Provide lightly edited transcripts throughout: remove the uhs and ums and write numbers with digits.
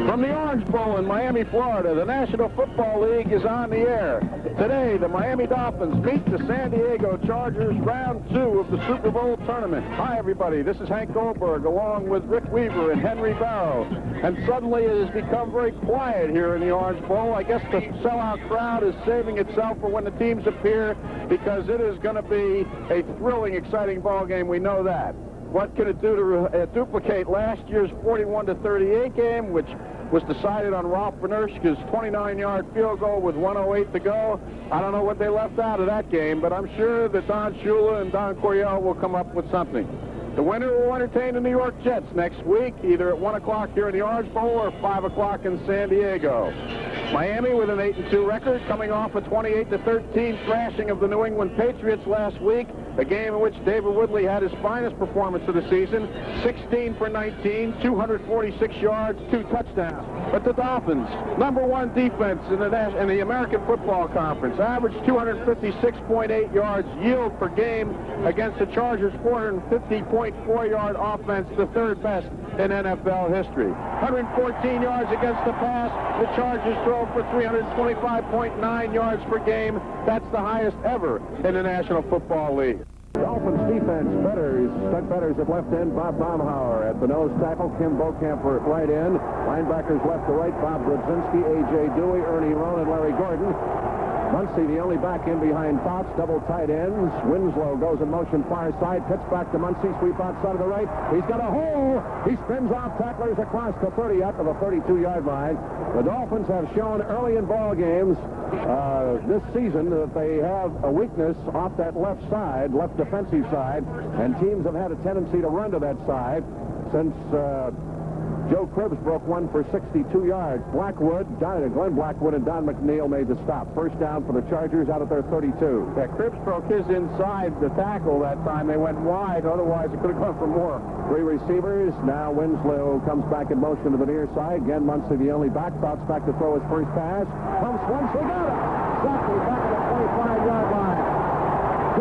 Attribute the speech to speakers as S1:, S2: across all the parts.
S1: From the Orange Bowl in Miami, Florida, the National Football League is on the air. Today, the Miami Dolphins meet the San Diego Chargers, round 2 of the Super Bowl tournament. Hi, everybody. This is Hank Goldberg, along with Rick Weaver and Henry Barrow. And suddenly, it has become very quiet here in the Orange Bowl. I guess the sellout crowd is saving itself for when the teams appear, because it is going to be a thrilling, exciting ball game. We know that. What can it do to duplicate last year's 41-38 game, which was decided on Ralph Bernierschke's 29-yard field goal with 1:08 to go? I don't know what they left out of that game, but I'm sure that Don Shula and Don Coryell will come up with something. The winner will entertain the New York Jets next week, either at 1 o'clock here in the Orange Bowl or 5 o'clock in San Diego. Miami with an 8-2 record, coming off a 28-13 thrashing of the New England Patriots last week, a game in which David Woodley had his finest performance of the season, 16 for 19, 246 yards, 2 touchdowns. But the Dolphins, #1 defense in the American Football Conference, averaged 256.8 yards yield per game against the Chargers' 450.4-yard offense, the third best in NFL history. 114 yards against the pass. The Chargers throw for 325.9 yards per game. That's the highest ever in the National Football League. Dolphins defense, stuck betters at left end, Bob Baumhauer at the nose tackle, Kim Bocamper at right end, linebackers left to right, Bob Brzezinski, A.J. Dewey, Ernie Rohn, and Larry Gordon. Muncie, the only back in behind Fouts, double tight ends. Winslow goes in motion far side, pitch back to Muncie, sweep outside of the right. He's got a hole. He spins off tacklers across the 30 up to the 32-yard line. The Dolphins have shown early in ball games this season that they have a weakness off that left side, left defensive side, and teams have had a tendency to run to that side since Joe Cribbs broke one for 62 yards. Glenn Blackwood and Don McNeil made the stop. First down for the Chargers out of their 32. Yeah, Cribbs broke his inside the tackle that time. They went wide. Otherwise, it could have gone for more. 3 receivers. Now Winslow comes back in motion to the near side. Again, Muncie, the only back. Fouts back to throw his first pass. Pumps once. They got it. Exactly back at the 25-yard line.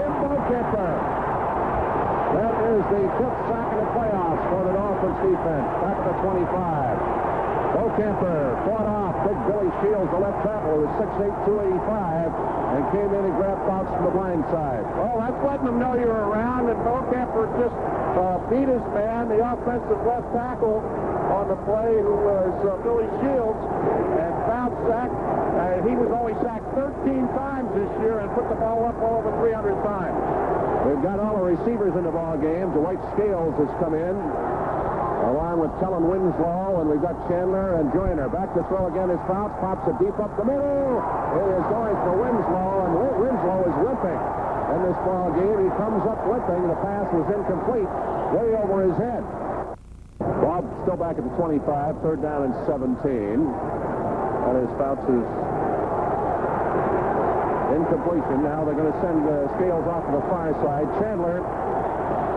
S1: Kim Bocamper. That is the 5th sack in the playoffs for the Dolphins defense. Back to 25. Bocamper fought off Big Billy Shields, the left tackle, who was 6'8", 285, and came in and grabbed Fouts from the blind side. Well, that's letting them know you're around, and Bocamper just beat his man, the offensive left tackle on the play, who was Billy Shields, and Fouts sacked. He was only sacked 13 times this year and put the ball up over 300 times. We've got all the receivers in the ball game. Dwight Scales has come in, along with Kellen Winslow, and we've got Chandler and Joyner. Back to throw again is Fouts. Pops it deep up the middle. It is going for Winslow, and Winslow is limping in this ball game. He comes up limping. The pass was incomplete, way over his head. Bob still back at the 25, 3rd down and 17. That is Fouts' incompletion. Now they're going to send Scales off to the far side. Chandler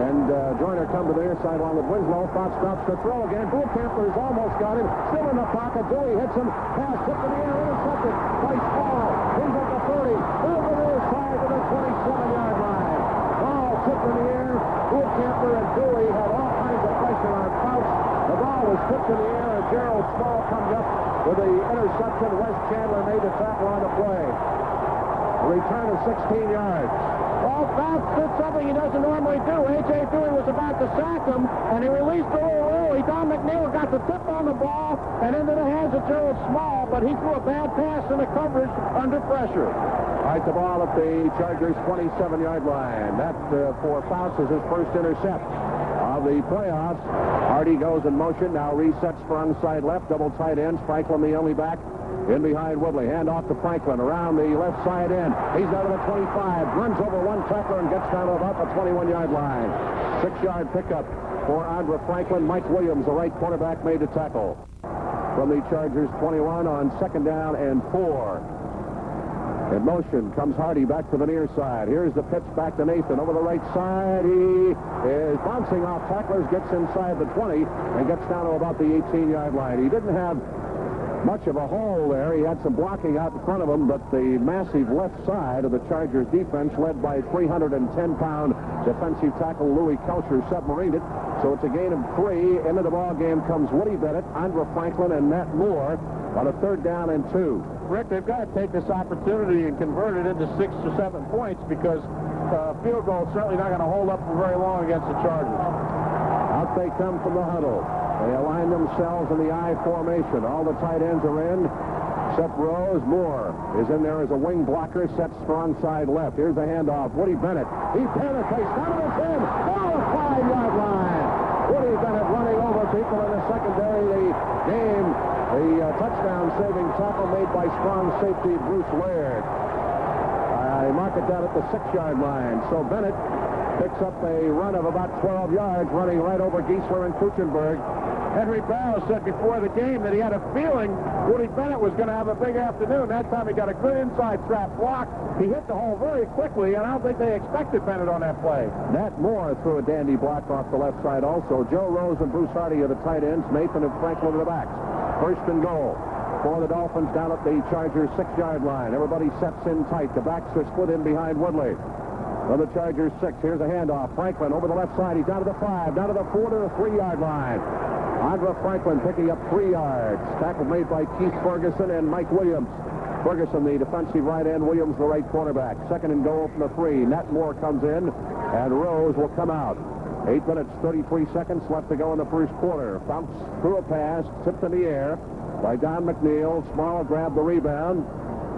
S1: and Joyner come to the near side along with Winslow. Fouts stops to throw again. Bocamper's almost got him. Still in the pocket. Dewey hits him. Pass hit in the air. Intercepted. Nice ball. He's at the 30. Over the near side to the 27-yard line. Ball tipped in the air. Bocamper and Dewey had all kinds of pressure on Fouts. The ball was tipped in the air, and Gerald Small comes up with the interception. Wes Chandler made the tackle on the play. A return of 16 yards. Well, Fouts did something he doesn't normally do. A.J. Dewey was about to sack him, and he released a little early. Don McNeil got the tip on the ball and into the hands of Gerald Small, but he threw a bad pass in the coverage under pressure. All right, the ball at the Chargers' 27-yard line. That, for Fouts, is his first intercept of the playoffs. Hardy goes in motion, now resets for onside left, double tight ends. Franklin, the only back. In behind Woodley, hand off to Franklin, around the left side end. He's down to the 25, runs over one tackler and gets down to about the 21-yard line. 6-yard pickup for Andra Franklin. Mike Williams, the right cornerback, made the tackle. From the Chargers 21 on 2nd down and 4. In motion comes Hardy back to the near side. Here's the pitch back to Nathan over the right side. He is bouncing off tacklers, gets inside the 20, and gets down to about the 18-yard line. He didn't have much of a hole there. He had some blocking out in front of him, but the massive left side of the Chargers defense, led by 310-pound defensive tackle Louis Kelcher, submarined it. So it's a gain of 3. Into the ball game comes Woody Bennett, Andra Franklin, and Matt Moore on a 3rd down and 2. Rick, they've got to take this opportunity and convert it into 6 or 7 points, because field goal is certainly not going to hold up for very long against the Chargers. Out they come from the huddle. They align themselves in the I formation. All the tight ends are in. Except Rose. Moore is in there as a wing blocker, set strong side left. Here's the handoff. Woody Bennett. He penetrates down to the 10. Oh, 5-yard line. Woody Bennett running over people in the secondary. The game, the touchdown-saving tackle made by strong safety Bruce Laird. I mark it down at the 6-yard line. So Bennett picks up a run of about 12 yards, running right over Giesler and Kuchenberg. Henry Barrow said before the game that he had a feeling Woody Bennett was going to have a big afternoon. That time he got a good inside trap block. He hit the hole very quickly, and I don't think they expected Bennett on that play. Matt Moore threw a dandy block off the left side also. Joe Rose and Bruce Hardy are the tight ends. Nathan and Franklin are the backs. 1st and goal for the Dolphins down at the Chargers 6-yard line. Everybody sets in tight. The backs are split in behind Woodley. On the Chargers 6, here's a handoff. Franklin over the left side. He's down to the 5, down to the 4, to the 3-yard line. Andra Franklin picking up 3 yards. Tackle made by Keith Ferguson and Mike Williams. Ferguson, the defensive right end. Williams, the right cornerback. 2nd and goal from the 3. Nat Moore comes in, and Rose will come out. 8 minutes, 33 seconds left to go in the first quarter. Fouts threw a pass, tipped in the air by Don McNeil. Small grabbed the rebound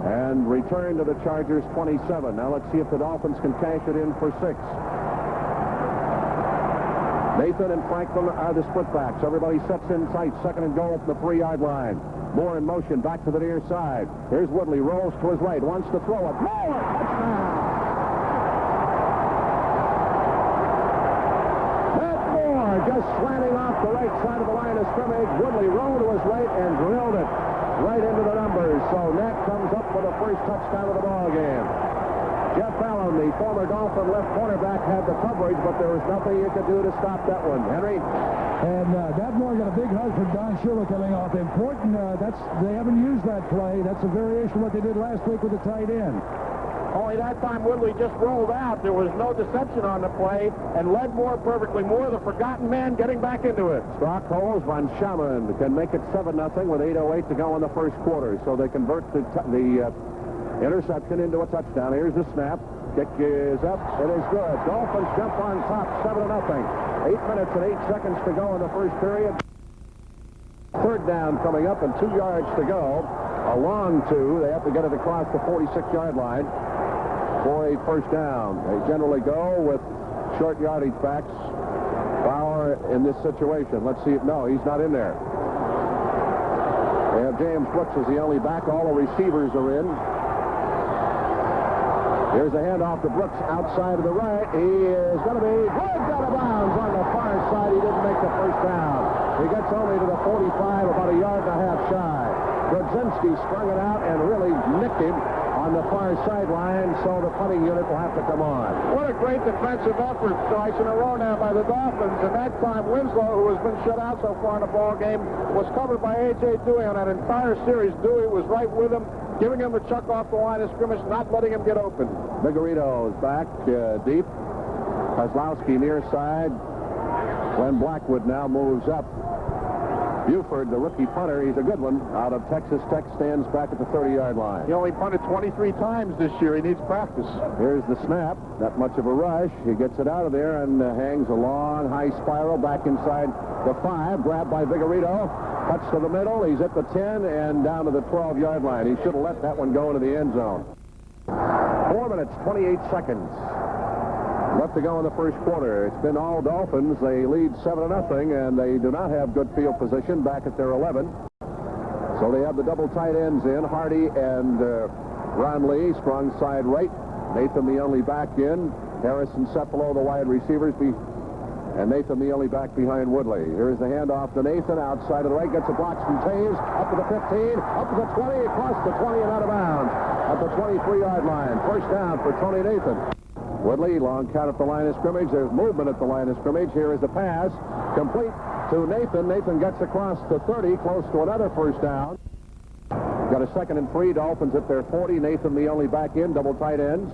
S1: and returned to the Chargers 27. Now let's see if the Dolphins can cash it in for 6. Nathan and Franklin are the split backs. Everybody sets in tight. 2nd and goal from the 3-yard line. Moore in motion, back to the near side. Here's Woodley, rolls to his right, wants to throw it. Moore, touchdown! Matt Moore just slanting off the right side of the line of scrimmage. Woodley rolled to his right and drilled it right into the numbers. So Nat comes up with the first touchdown of the ball game. Jeff Allen, the former Dolphin left cornerback, had the coverage, but there was nothing you could do to stop that one. Henry?
S2: And Matt Moore got a big hug from Don Shula coming off. Important, they haven't used that play. That's a variation of what they did last week with the tight end.
S1: Only that time Woodley just rolled out. There was no deception on the play and led Moore perfectly. Moore, the forgotten man, getting back into it. Stockholz, Von Schaman can make it 7-0 with 8:08 to go in the first quarter. So they convert the interception into a touchdown. Here's the snap. Kick is up. It is good. Dolphins jump on top, 7-0. 8 minutes and 8 seconds to go in the first period. 3rd down coming up and 2 yards to go. A long 2. They have to get it across the 46-yard line for a first down. They generally go with short yardage backs. Bauer in this situation. Let's see. No, he's not in there. They have James Brooks as the only back. All the receivers are in. Here's a handoff to Brooks outside of the right. He is going to be dragged out of bounds on the far side. He didn't make the first down. He gets only to the 45, about a yard and a half shy. Brodzinski strung it out and really nicked him on the far sideline, so the punting unit will have to come on. What a great defensive effort twice in a row now by the Dolphins. And that time Winslow, who has been shut out so far in the ball game, was covered by A.J. Dewey on that entire series. Dewey was right with him, giving him a chuck off the line of scrimmage, not letting him get open. Vigorito is back deep. Kozlowski near side. Glenn Blackwood now moves up. Buford, the rookie punter, he's a good one, out of Texas Tech, stands back at the 30-yard line. He only punted 23 times this year. He needs practice. Here's the snap. Not much of a rush. He gets it out of there and hangs a long, high spiral back inside the 5. Grabbed by Vigorito. Cuts to the middle. He's at the 10 and down to the 12-yard line. He should have let that one go into the end zone. 4 minutes, 28 seconds left to go in the first quarter. It's been all Dolphins. They lead 7-0, and they do not have good field position back at their 11. So they have the double tight ends in, Hardy and Ron Lee, strong side right. Nathan the only back in. Harris and Cepolo, the wide receivers, and Nathan the only back behind Woodley. Here's the handoff to Nathan, outside of the right, gets a block from Taves, up to the 15, up to the 20, across the 20 and out of bounds at the 23-yard line. First down for Tony Nathan. Woodley, long count at the line of scrimmage. There's movement at the line of scrimmage. Here is the pass, complete to Nathan. Nathan gets across the 30, close to another first down. Got a 2nd and 3. Dolphins at their 40. Nathan the only back in, double tight ends.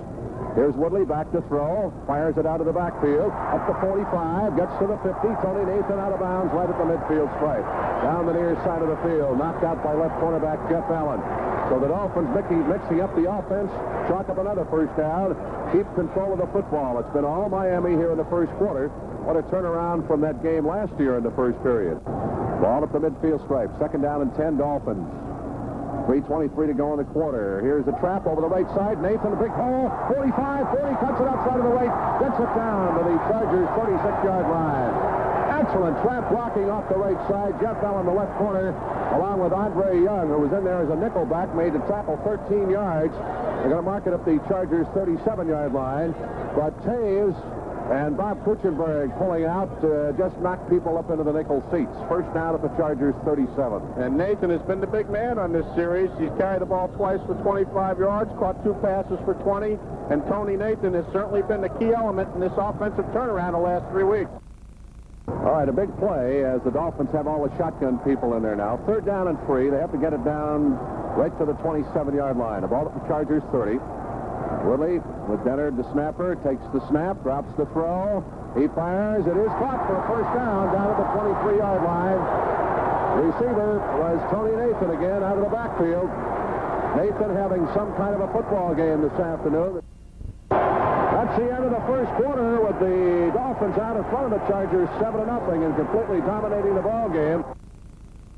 S1: Here's Woodley back to throw. Fires it out of the backfield. Up to 45. Gets to the 50. Tony Nathan out of bounds right at the midfield stripe. Down the near side of the field. Knocked out by left cornerback Jeff Allen. So the Dolphins mixing up the offense. Chalk up another first down. Keep control of the football. It's been all Miami here in the first quarter. What a turnaround from that game last year in the first period. Ball at the midfield stripe. 2nd down and 10 Dolphins. 3:23 to go in the quarter. Here's the trap over the right side. Nathan, a big hole. 45, 40, cuts it outside of the right. Gets it down to the Chargers' 36-yard line. Excellent trap blocking off the right side. Jeff Allen, the left corner, along with Andre Young, who was in there as a nickelback, made the tackle 13 yards. They're going to mark it at the Chargers' 37-yard line. But Taves and Bob Kuchenberg pulling out just knocked people up into the nickel seats. First down at the Chargers' 37.
S3: And Nathan has been the big man on this series. He's carried the ball twice for 25 yards, caught 2 passes for 20, and Tony Nathan has certainly been the key element in this offensive turnaround the last 3 weeks.
S1: All right, a big play as the Dolphins have all the shotgun people in there now. 3rd down and 3. They have to get it down right to the 27-yard line. The ball at the Chargers' 30. Woodley with Bennard, the snapper, takes the snap, drops the throw. He fires. It is caught for a first down at the 23-yard line. Receiver was Tony Nathan again out of the backfield. Nathan having some kind of a football game this afternoon. That's the end of the first quarter with the Dolphins out in front of the Chargers 7-0 and completely dominating the ball game.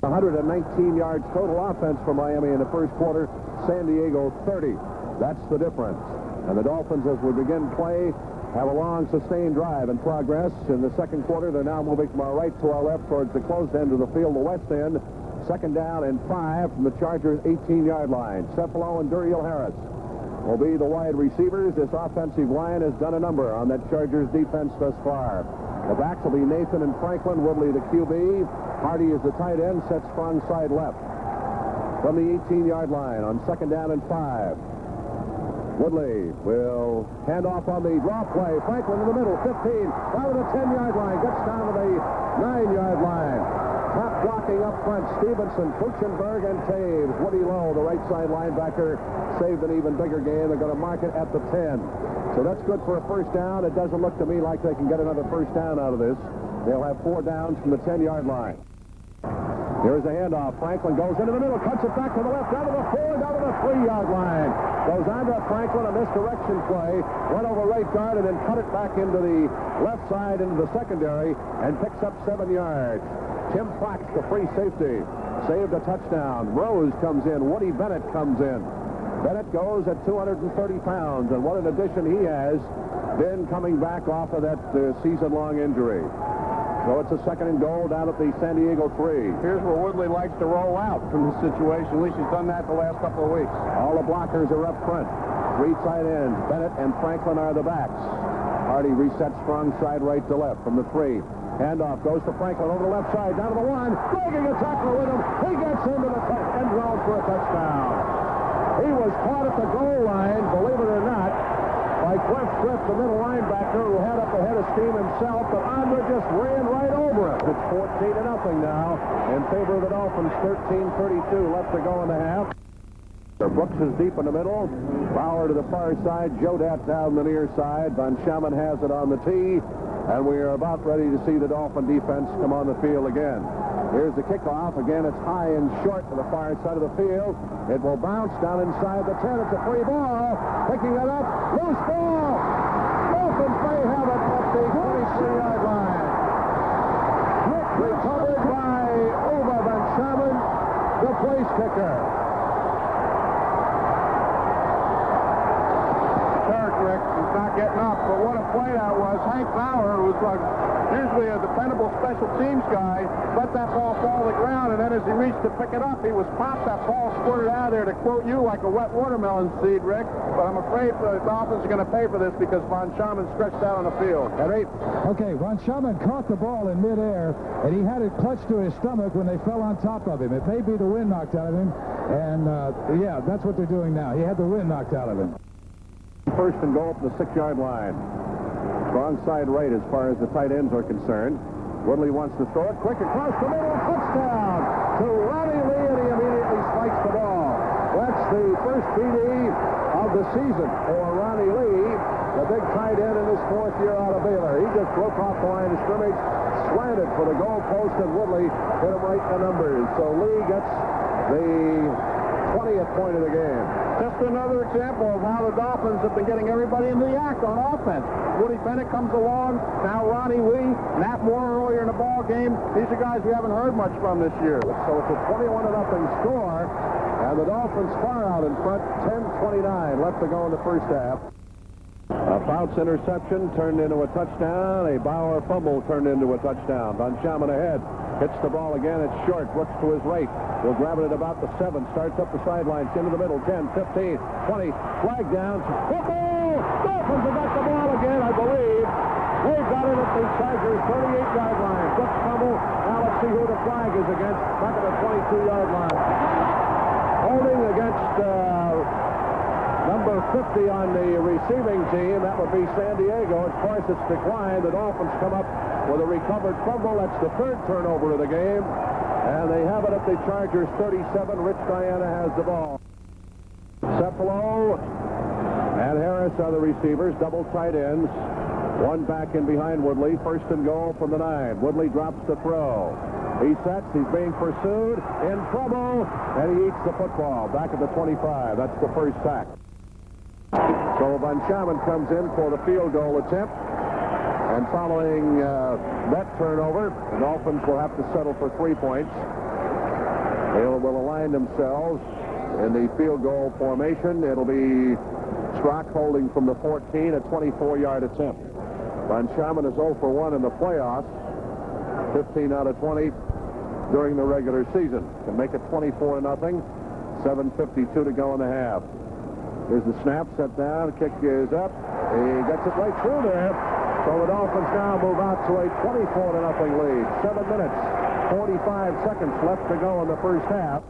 S1: 119 yards total offense for Miami in the first quarter. San Diego 30. That's the difference. And the Dolphins, as we begin play, have a long, sustained drive in progress. In the second quarter, they're now moving from our right to our left towards the closed end of the field, the west end. 2nd down and 5 from the Chargers' 18-yard line. Cefalo and Duriel Harris will be the wide receivers. This offensive line has done a number on that Chargers defense thus far. The backs will be Nathan and Franklin. Woodley, the QB. Hardy is the tight end, set strong side left. From the 18-yard line on 2nd down and 5. Woodley will hand off on the draw play. Franklin in the middle, 15, down to the 10-yard line, gets down to the 9-yard line. Top blocking up front, Stevenson, Kuchenberg, and Taves. Woody Lowe, the right side linebacker, saved an even bigger game. They're going to mark it at the 10. So that's good for a first down. It doesn't look to me like they can get another first down out of this. They'll have 4 downs from the 10-yard line. Here's a handoff. Franklin goes into the middle, cuts it back to the left, down to the 4, down to the 3-yard line. Goes on to Franklin, a misdirection play, went over right guard, and then cut it back into the left side, into the secondary, and picks up 7 yards. Tim Fox, the free safety, saved a touchdown. Rose comes in. Woody Bennett comes in. Bennett goes at 230 pounds, and what an addition he has been coming back off of that season-long injury. So it's a 2nd and goal down at the San Diego 3.
S3: Here's where Woodley likes to roll out from this situation. At least he's done that the last couple of weeks.
S1: All the blockers are up front. 3 tight ends. Bennett and Franklin are the backs. Hardy resets strong side right to left from the 3. Handoff goes to Franklin over the left side, down to the 1. Dragging a tackler with him. He gets into the end zone for a touchdown. He was caught at the goal line, believe it or not, by Cliff Swift, the middle linebacker, who had up ahead of steam himself, but Andre just ran right over him. It's 14-0 now in favor of the Dolphins. 13:32 left to go in the half. Brooks is deep in the middle. Bauer to the far side. Jodat down the near side. Von Schamann has it on the tee. And we are about ready to see the Dolphin defense come on the field again. Here's the kickoff. Again, it's high and short to the far side of the field. It will bounce down inside the 10. It's a free ball. Picking it up. Loose ball. Dolphins may have it at the 23-yard line. Recovered by Uwe Von Schamann, the place kicker.
S3: He's not getting up, but what a play that was. Hank Bauer, who was usually a dependable special teams guy, let that ball fall to the ground, and then as he reached to pick it up, he was popped. That ball squirted out of there, to quote you, like a wet watermelon seed, Rick. But I'm afraid the Dolphins are going to pay for this because Von Schamann stretched out on the field.
S1: Henry?
S2: Okay, Von Schamann caught the ball in midair, and he had it clutched to his stomach when they fell on top of him. It may be the wind knocked out of him, and yeah, that's what they're doing now. He had the wind knocked out of him.
S1: First and goal from the 6-yard line. Strong side right as far as the tight ends are concerned. Woodley wants to throw it quick across the middle. Touchdown to Ronnie Lee, and he immediately spikes the ball. first TD of the season for Ronnie Lee, the big tight end in his 4th year out of Baylor. He just broke off the line of scrimmage, slanted for the goal post, and Woodley hit him right in the numbers. So Lee gets the 20th point of the game.
S3: Just another example of how the Dolphins have been getting everybody in the act on offense. Woody Bennett comes along, now Ronnie Lee, Matt Moore earlier in the ball game. These are guys we haven't heard much from this year.
S1: So it's a 21-0 score, and the Dolphins far out in front, 10:29 left to go in the first half. A Fouts interception turned into a touchdown. A Bauer fumble turned into a touchdown. Von Schamann ahead. Hits the ball again. It's short. Looks to his right. Will grab it at about the 7. Starts up the sidelines. Into the middle. 10, 15, 20. Flag down. Football! Dolphins have got the ball again, I believe. They've got it at the Chargers' 38-yard line. Brooks fumble. Now let's see who the flag is against. Back at the 22-yard line. Holding against number 50 on the receiving team. That would be San Diego. Of course, it's declined. The Dolphins come up with a recovered fumble. That's the 3rd turnover of the game. And they have it at the Chargers' 37. Rich Diana has the ball. Cephalo and Harris are the receivers. Double tight ends. One back in behind Woodley. 1st and goal from the 9. Woodley drops the throw. He sets. He's being pursued. In trouble. And he eats the football. Back at the 25. That's the first sack. So Von Schamann comes in for the field goal attempt. And following that turnover, the Dolphins will have to settle for 3 points. They will align themselves in the field goal formation. It'll be Strock holding from the 14, a 24-yard attempt. Von Schamann is 0 for 1 in the playoffs, 15 out of 20 during the regular season. Can make it 24-0, 7:52 to go in the half. Here's the snap, set down, kick is up. He gets it right through there. So the Dolphins now move out to a 24-0 lead. 7 minutes, 45 seconds left to go in the first half.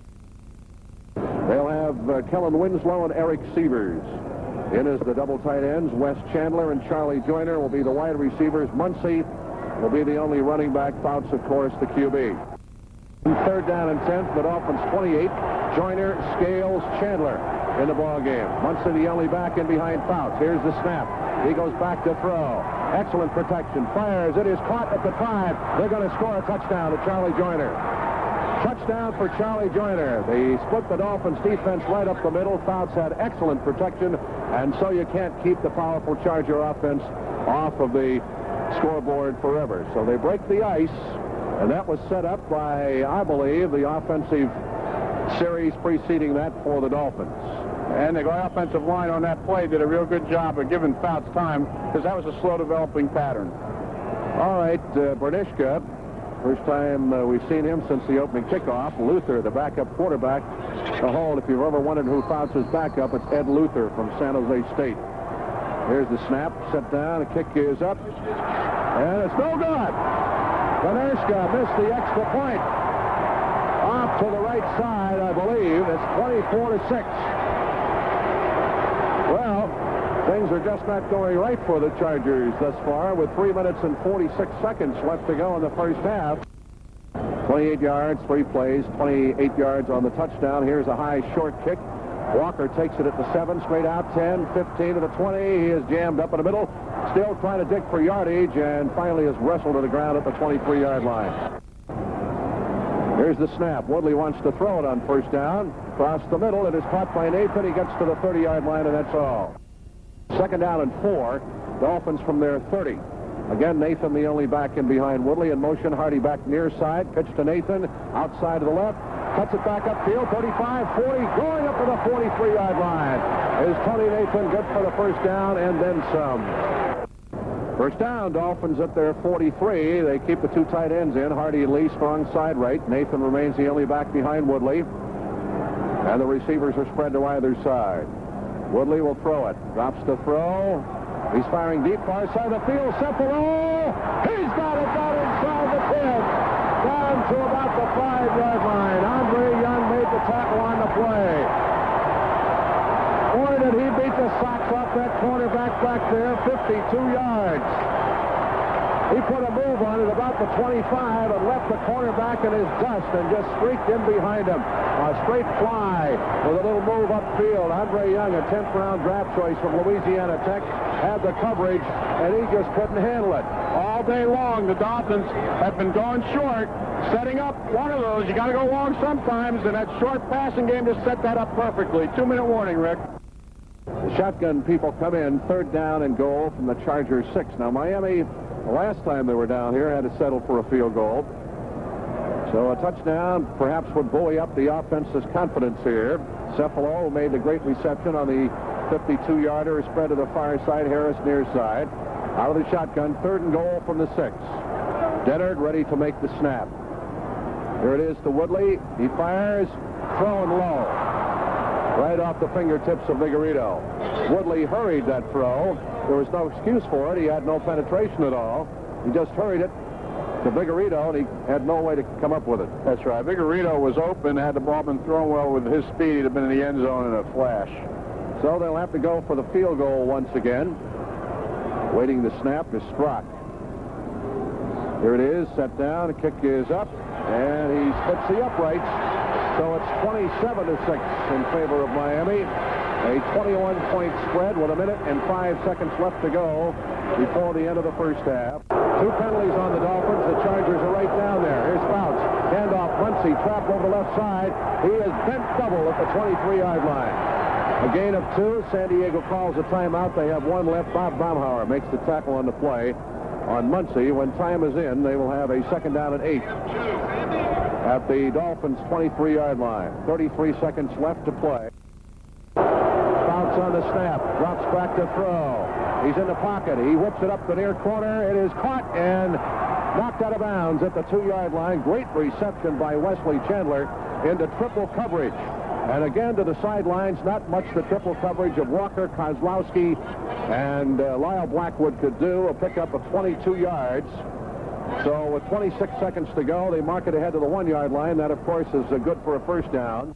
S1: They'll have Kellen Winslow and Eric Sievers in as the double tight ends. Wes Chandler and Charlie Joyner will be the wide receivers. Muncie will be the only running back. Fouts, of course, the QB. 3rd down and 10, the Dolphins 28. Joyner, Scales, Chandler in the ball game. Muncie the only back in behind Fouts. Here's the snap. He goes back to throw. Excellent protection. Fires. It is caught at the 5. They're going to score a touchdown to Charlie Joyner. Touchdown for Charlie Joyner. They split the Dolphins defense right up the middle. Fouts had excellent protection, and so you can't keep the powerful Charger offense off of the scoreboard forever. So they break the ice, and that was set up by, I believe, the offensive series preceding that for the Dolphins.
S3: And the offensive line on that play did a real good job of giving Fouts time, because that was a slow-developing pattern.
S1: All right, Bernishka, first time we've seen him since the opening kickoff. Luther, the backup quarterback, the hold. If you've ever wondered who Fouts' backup, it's Ed Luther from San Jose State. Here's the snap, set down, the kick is up, and it's no good. Bernishka missed the extra point. Off to the right side, I believe. It's 24-6. Well, things are just not going right for the Chargers thus far, with 3 minutes and 46 seconds left to go in the first half. 28 yards, 3 plays, 28 yards on the touchdown. Here's a high short kick. Walker takes it at the 7, straight out, 10, 15 to the 20. He is jammed up in the middle, still trying to dig for yardage, and finally is wrestled to the ground at the 23-yard line. Here's the snap. Woodley wants to throw it on first down. Across the middle, it is caught by Nathan. He gets to the 30-yard line, and that's all. 2nd down and 4. Dolphins from their 30. Again, Nathan the only back in behind Woodley. In motion, Hardy back near side. Pitch to Nathan, outside to the left. Cuts it back upfield, 35, 40, going up to the 43-yard line. Is Tony Nathan good for the first down and then some. First down, Dolphins at their 43. They keep the 2 tight ends in. Hardy and Lee strong side right. Nathan remains the only back behind Woodley. And the receivers are spread to either side. Woodley will throw it. Drops the throw. He's firing deep, far side of the field. Cephalo! He's got it down inside the 10. Down to about the 5-yard line. Andre Young made the tackle on the play. Boy, did he beat the socks off that cornerback back there. 52 yards. He put a move on it about the 25 and left the cornerback in his dust and just streaked in behind him. A straight fly with a little move upfield. Andre Young, a 10th round draft choice from Louisiana Tech, had the coverage, and he just couldn't handle it. All day long, the Dolphins have been going short, setting up one of those. You got to go long sometimes, and that short passing game just set that up perfectly. 2-minute warning, Rick. The shotgun people come in, 3rd down and goal from the Chargers 6. Now, Miami, the last time they were down here, had to settle for a field goal. So a touchdown perhaps would buoy up the offense's confidence here. Cephalo made the great reception on the 52-yarder, spread to the far side, Harris near side. Out of the shotgun, 3rd and goal from the 6. Dennard ready to make the snap. Here it is to Woodley. He fires, throwing low. Right off the fingertips of Vigorito. Woodley hurried that throw. There was no excuse for it. He had no penetration at all. He just hurried it to Vigorito, and he had no way to come up with it.
S3: That's right. Vigorito was open. Had the ball been thrown well with his speed, he'd have been in the end zone in a flash.
S1: So they'll have to go for the field goal once again. Waiting the snap is Strock. Here it is, set down. The kick is up, and he splits the uprights. So it's 27-6 in favor of Miami. A 21-point spread with 1 minute and 5 seconds left to go before the end of the first half. 2 penalties on the Dolphins. The Chargers are right down there. Here's Fouts. Handoff. Muncie trapped over the left side. He is bent double at the 23-yard line. A gain of 2. San Diego calls a timeout. They have 1 left. Bob Baumhauer makes the tackle on the play on Muncie. When time is in, they will have a 2nd down and 8 at the Dolphins' 23-yard line. 33 seconds left to play. Fouts on the snap. Drops back to throw. He's in the pocket. He whips it up the near corner. It is caught and knocked out of bounds at the 2-yard line. Great reception by Wesley Chandler into triple coverage. And again to the sidelines, not much the triple coverage of Walker, Kozlowski, and Lyle Blackwood could do. A pickup of 22 yards. So with 26 seconds to go, they mark it ahead to the 1-yard line. That, of course, is good for a first down.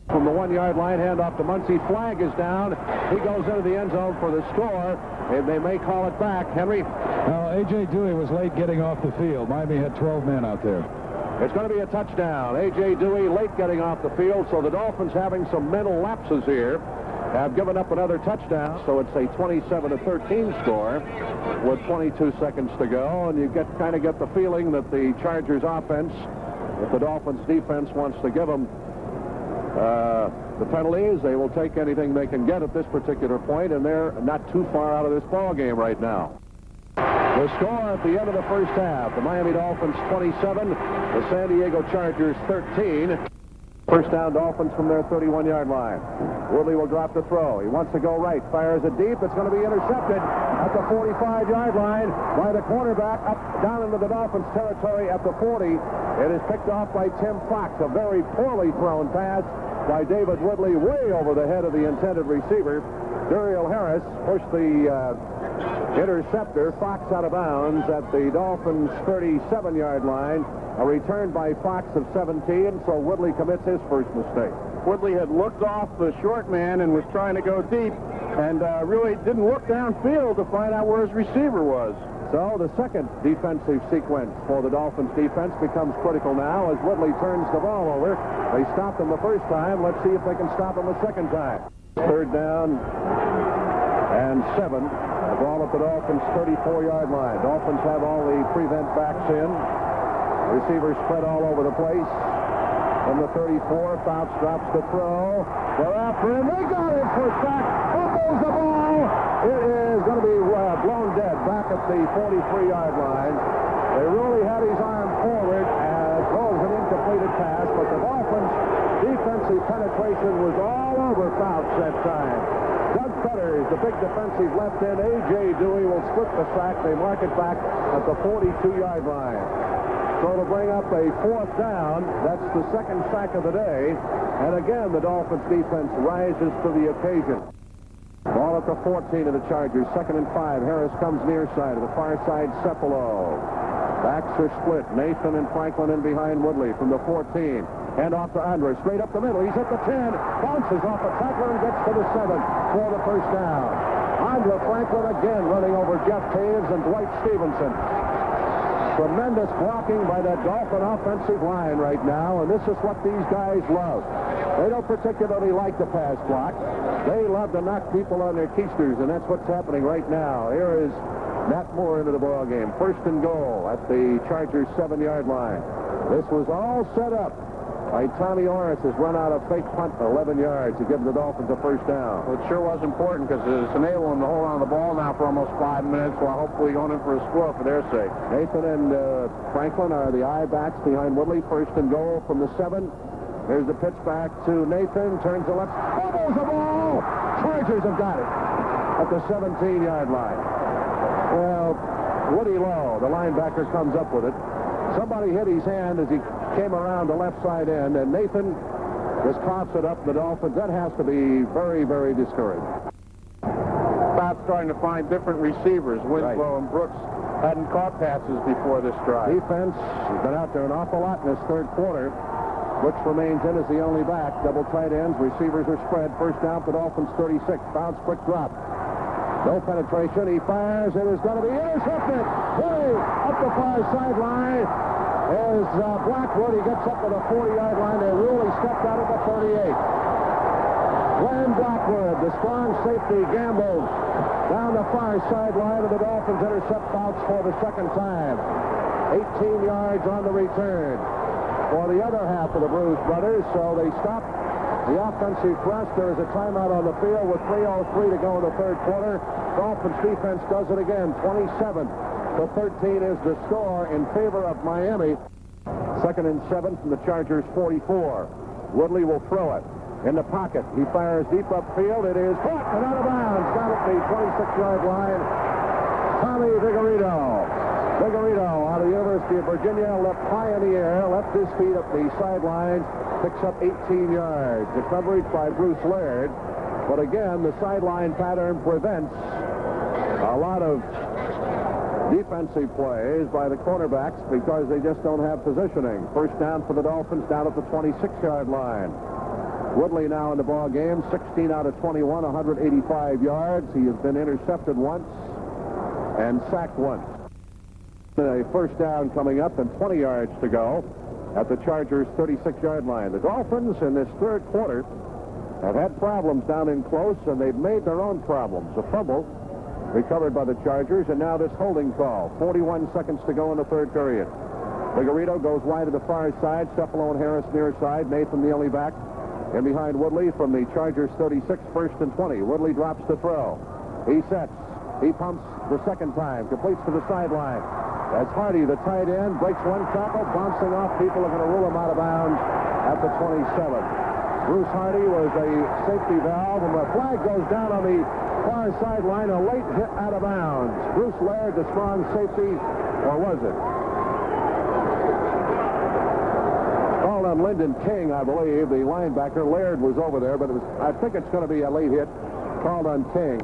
S1: From the 1-yard line, handoff to Muncie. Flag is down. He goes into the end zone for the score. And they may call it back. Henry?
S2: A.J. Dewey was late getting off the field. Miami had 12 men out there.
S1: It's going to be a touchdown. A.J. Dewey late getting off the field, so the Dolphins having some mental lapses here have given up another touchdown. So it's a 27-13 score with 22 seconds to go, and you kind of get the feeling that the Chargers offense, if the Dolphins defense wants to give them the penalties, they will take anything they can get at this particular point, and they're not too far out of this ball game right now. The score at the end of the first half, the Miami Dolphins 27, the San Diego Chargers 13. First down, Dolphins from their 31-yard line. Woodley will drop the throw. He wants to go right, fires it deep. It's going to be intercepted at the 45-yard line by the cornerback up down into the Dolphins territory at the 40. It is picked off by Tim Fox. A very poorly thrown pass by David Woodley way over the head of the intended receiver. Duriel Harris pushed the interceptor. Fox out of bounds at the Dolphins' 37-yard line. A return by Fox of 17, so Woodley commits his first mistake.
S3: Woodley had looked off the short man and was trying to go deep, and really didn't look downfield to find out where his receiver was.
S1: So the second defensive sequence for the Dolphins defense becomes critical now as Woodley turns the ball over. They stopped him the first time. Let's see if they can stop him the second time. 3rd down and 7. The ball at the Dolphins' 34-yard line. Dolphins have all the prevent backs in. Receivers spread all over the place. From the 34, Fouts drops the throw. They're after him. They got him for a sack. Fumbles the ball. It is going to be blown dead back at the 43-yard line. They really had his arm forward as well as an incompleted pass, but the Dolphins' defensive penetration was all over Fouts that time. Doug Fetters, the big defensive left end. A.J. Dewey will split the sack. They mark it back at the 42-yard line. So to bring up a 4th down, that's the second sack of the day. And again, the Dolphins defense rises to the occasion. Ball at the 14 of the Chargers. 2nd and 5. Harris comes near side to the far side. Cephalo. Backs are split. Nathan and Franklin in behind Woodley from the 14. Hand off to Andre. Straight up the middle. He's at the 10. Bounces off a tackler and gets to the 7 for the first down. Andre Franklin again running over Jeff Taves and Dwight Stevenson. Tremendous blocking by that Dolphin offensive line right now, and this is what these guys love. They don't particularly like the pass block. They love to knock people on their keisters, and that's what's happening right now. Here is Matt Moore into the ball game. First and goal at the Chargers 7-yard line. This was all set up by Tommy Orris, has run out a fake punt for 11 yards to give the Dolphins a first down.
S3: Well, it sure was important because it's enabling them to hold on to the ball now for almost 5 minutes while hopefully going in for a score for their sake.
S1: Nathan and Franklin are the I-backs behind Woodley. First and goal from the 7. There's the pitch back to Nathan. Turns the left. Fumbles the ball! Chargers have got it at the 17-yard line. Well, Woody Lowe, the linebacker, comes up with it. Somebody hit his hand as he came around the left side end, and Nathan just coughs it up the Dolphins. That has to be very, very discouraging.
S3: Fouts starting to find different receivers. Winslow and Brooks hadn't caught passes before this drive.
S1: Defense has been out there an awful lot in this third quarter. Brooks remains in as the only back. Double tight ends. Receivers are spread. First down for Dolphins 36. Bounce, quick drop. No penetration. He fires. It is going to be intercepted. Way up the far sideline is Blackwood. He gets up to the 40-yard line. They really stepped out of the 38. Glenn Blackwood, the strong safety, gambles down the far sideline, and the Dolphins intercept Fouts for the second time. 18 yards on the return for the other half of the Bruce brothers, so they stop the offensive thrust. There is a timeout on the field with 3:03 to go in the third quarter. Dolphins defense does it again. 27-13 is the score in favor of Miami. Second and 7 from the Chargers 44. Woodley will throw it in the pocket. He fires deep upfield. It is caught and out of bounds down at the 26-yard line. Tommy Vigorito. Vigorito out of the University of Virginia, left high in the air, left his feet up the sidelines, picks up 18 yards. The coverage by Bruce Laird. But again, the sideline pattern prevents a lot of defensive plays by the cornerbacks because they just don't have positioning. First down for the Dolphins down at the 26-yard line. Woodley now in the ball game, 16 out of 21, 185 yards. He has been intercepted once and sacked once. A first down coming up and 20 yards to go at the Chargers' 36-yard line. The Dolphins in this third quarter have had problems down in close, and they've made their own problems. A fumble recovered by the Chargers, and now this holding call. 41 seconds to go in the third period. Vigorito goes wide to the far side. Cephalo and Harris near side. Nathan the only back in behind Woodley from the Chargers' 36, first and 20. Woodley drops to throw. He sets. He pumps the second time. Completes to the sideline. As Hardy, the tight end, breaks one tackle, bouncing off. People are going to rule him out of bounds at the 27. Bruce Hardy was a safety valve, and the flag goes down on the far sideline. A late hit out of bounds. Bruce Laird, the strong safety, or was it? Called on Lyndon King, I believe, the linebacker. Laird was over there, but it was, I think it's going to be a late hit called on King.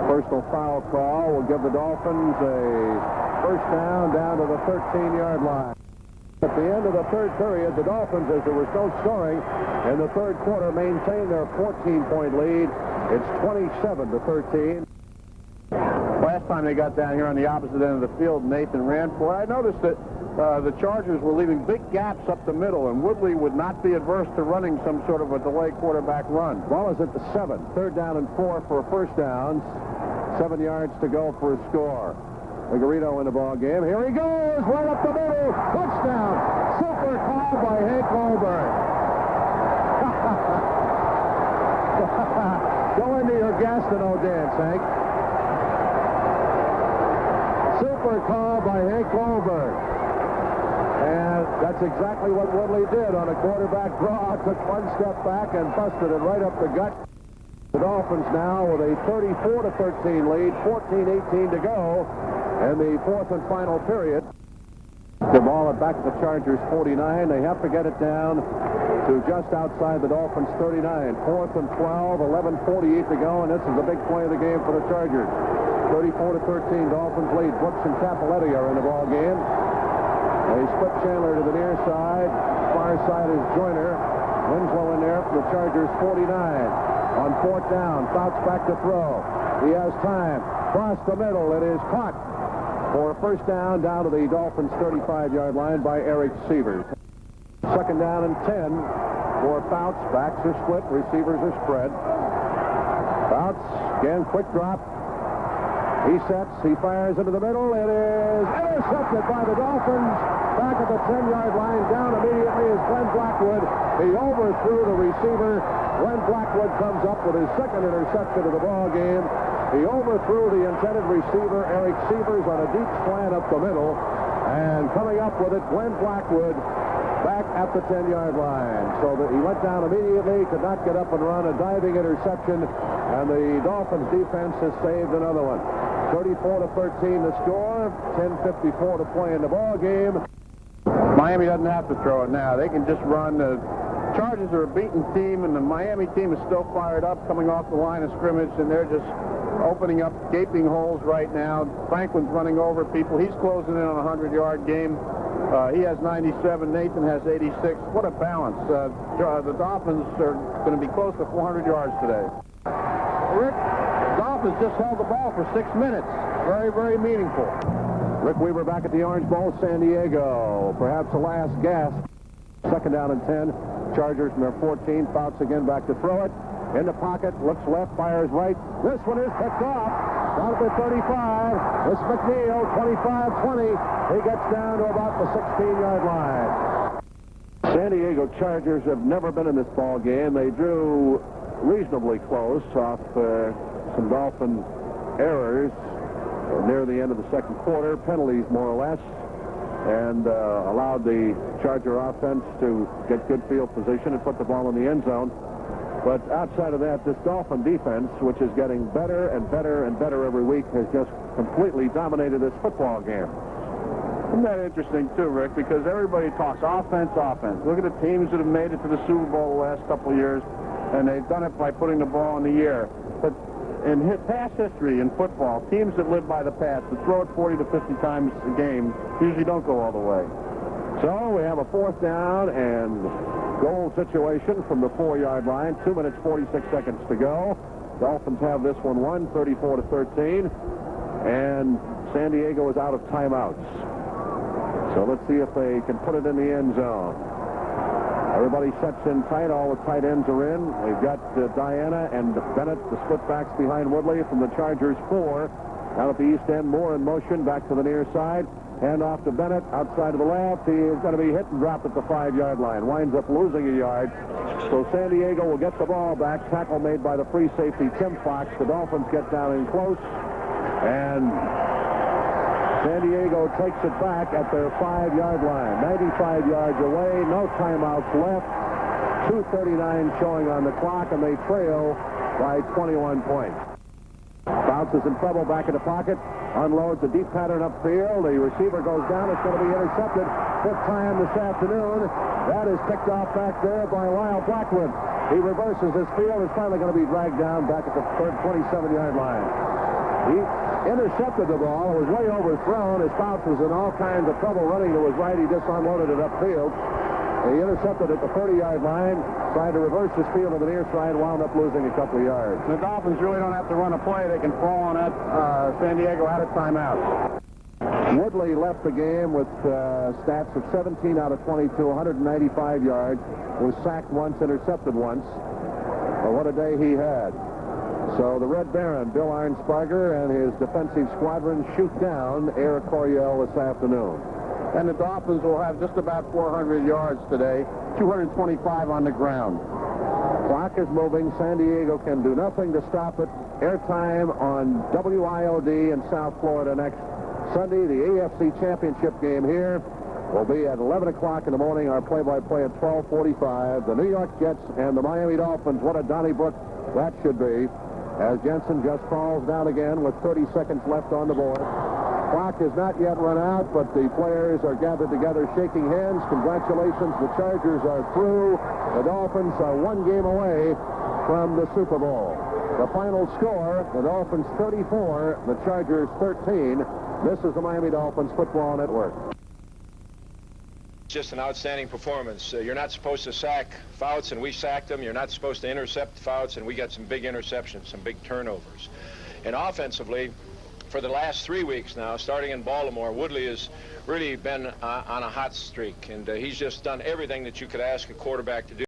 S1: Personal foul call will give the Dolphins a first down to the 13-yard line. At the end of the third period, the Dolphins, as there was no scoring in the third quarter, maintained their 14-point lead. It's 27-13.
S3: Last time they got down here on the opposite end of the field, Nathan ran for it. I noticed that the Chargers were leaving big gaps up the middle, and Woodley would not be adverse to running some sort of a delayed quarterback run.
S1: Ball is at the 7. Third down and 4 for a first down. 7 yards to go for a score. Vigorito in the ball game. Here he goes, right up the middle. Touchdown. Super call by Hank Goldberg. Go into your Gastineau dance, Hank. Super call by Hank Goldberg. And that's exactly what Woodley did on a quarterback draw. Took one step back and busted it right up the gut. The Dolphins now with a 34-13 lead, 14-18 to go in the fourth and final period. The ball back at the Chargers 49. They have to get it down to just outside the Dolphins 39. Fourth and 12, 11:48 to go, and this is a big play of the game for the Chargers. 34-13, Dolphins lead. Brooks and Capoletti are in the ball game. They split Chandler to the near side. Far side is Joyner. Winslow in there for the Chargers 49. On fourth down, Fouts back to throw. He has time. Across the middle. It is caught for a first down to the Dolphins' 35-yard line by Eric Sievers. Second down and 10 for Fouts. Backs are split. Receivers are spread. Fouts, again, quick drop. He sets. He fires into the middle. It is intercepted by the Dolphins. Back at the 10-yard line. Down immediately is Glenn Blackwood. He overthrew the receiver. Glenn Blackwood comes up with his second interception of the ball game. He overthrew the intended receiver, Eric Sievers, on a deep slant up the middle. And coming up with it, Glenn Blackwood back at the 10-yard line. So that he went down immediately, could not get up and run. A diving interception, and the Dolphins defense has saved another one. 34-13 the score, 10:54 to play in the ball game. Miami doesn't have to throw it now. They can just run. The Chargers are a beaten team, and the Miami team is still fired up coming off the line of scrimmage, and they're just opening up gaping holes right now. Franklin's running over people. He's closing in on a 100-yard game. He has 97. Nathan has 86. What a balance. The Dolphins are going to be close to 400 yards today. Rick, the Dolphins just held the ball for 6 minutes. Very, very meaningful. Rick Weaver back at the Orange Bowl, San Diego. Perhaps the last gasp. Second down and 10. Chargers from their 14. Fouts again back to throw it. In the pocket, looks left, fires right. This one is picked off. Down at the 35. This McNeil, 25-20. He gets down to about the 16-yard line. San Diego Chargers have never been in this ball game. They drew reasonably close off some Dolphin errors near the end of the second quarter, penalties more or less, and allowed the Charger offense to get good field position and put the ball in the end zone. But outside of that, this Dolphin defense, which is getting better and better and better every week, has just completely dominated this football game. Isn't that interesting, too, Rick? Because everybody talks offense, offense. Look at the teams that have made it to the Super Bowl the last couple of years, and they've done it by putting the ball in the air. But in past history in football, teams that live by the pass, that throw it 40 to 50 times a game, usually don't go all the way. So we have a fourth down and goal situation from the 4-yard line. 2 minutes, 46 seconds to go. Dolphins have this one won, 34-13. And San Diego is out of timeouts. So let's see if they can put it in the end zone. Everybody sets in tight. All the tight ends are in. We've got Diana and Bennett, the split backs behind Woodley from the Chargers 4. Down at the east end, Moore in motion, back to the near side. Hand off to Bennett, outside to the left. He is going to be hit and dropped at the 5-yard line. Winds up losing a yard. So San Diego will get the ball back. Tackle made by the free safety, Tim Fox. The Dolphins get down in close. And San Diego takes it back at their 5-yard line. 95 yards away. No timeouts left. 2:39 showing on the clock, and they trail by 21 points. Fouts is in trouble back in the pocket. Unloads a deep pattern upfield. The receiver goes down. It's going to be intercepted. Fifth time this afternoon. That is picked off back there by Lyle Blackwood. He reverses his field. It's finally going to be dragged down back at the 27-yard line. He intercepted the ball. It was way overthrown. His Fouts was in all kinds of trouble running to his right. He just unloaded it upfield. He intercepted at the 30-yard line, tried to reverse his field to the near side, wound up losing a couple of yards. The Dolphins really don't have to run a play. They can fall on that. San Diego out of timeouts. Woodley left the game with stats of 17 out of 22, 195 yards, was sacked once, intercepted once. Well, what a day he had. So the Red Baron, Bill Arnsparger, and his defensive squadron shoot down Eric Coryell this afternoon. And the Dolphins will have just about 400 yards today, 225 on the ground. Clock is moving. San Diego can do nothing to stop it. Airtime on WIOD in South Florida next Sunday. The AFC Championship game here will be at 11 o'clock in the morning. Our play-by-play at 12:45. The New York Jets and the Miami Dolphins. What a Donnybrook that should be. As Jensen just falls down again with 30 seconds left on the board. Clock has not yet run out, but the players are gathered together shaking hands. Congratulations, the Chargers are through. The Dolphins are one game away from the Super Bowl. The final score, the Dolphins 34, the Chargers 13. This is the Miami Dolphins Football Network.
S4: Just an outstanding performance. You're not supposed to sack Fouts, and we sacked them. You're not supposed to intercept Fouts, and we got some big interceptions, some big turnovers. And offensively, for the last 3 weeks now, starting in Baltimore, Woodley has really been on a hot streak, and he's just done everything that you could ask a quarterback to do.